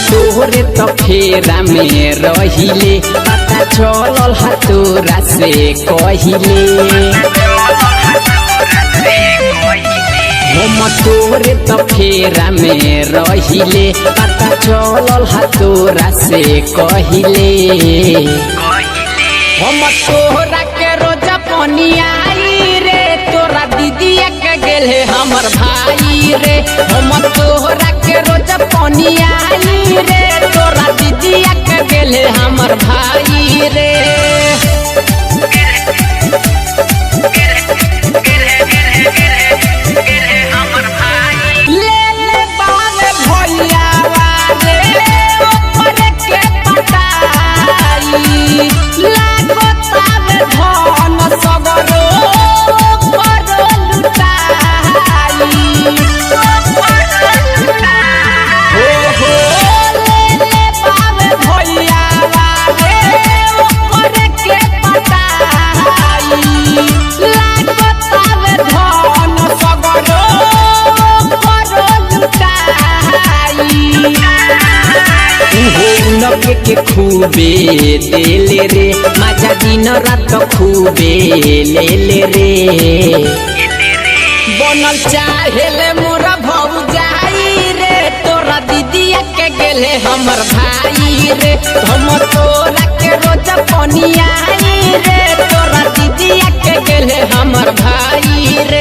तोहरे तो फेरा में रहिले पता चलल हा तोरा से कहिले हम तोहरे तो फेरा में रहिले पता चलल हा तोरा से कहिले हम तोहरा के रोजा पनियाई रे तोरा दीदिया के गेले हमर भाई रे हम तोहरा के रोजा पनियाई रे तोरा दीदिया के गेले हमर भाई रे के खूबे देले रे मजा दिन रात खूबे ले रे बनल चाहेले मोरा भौजाई रे तोरा दीदिया के गेले हमर भाई रे हम तोरा के रोज पनियाई रे तोरा दीदिया के गेले हमर भाई रे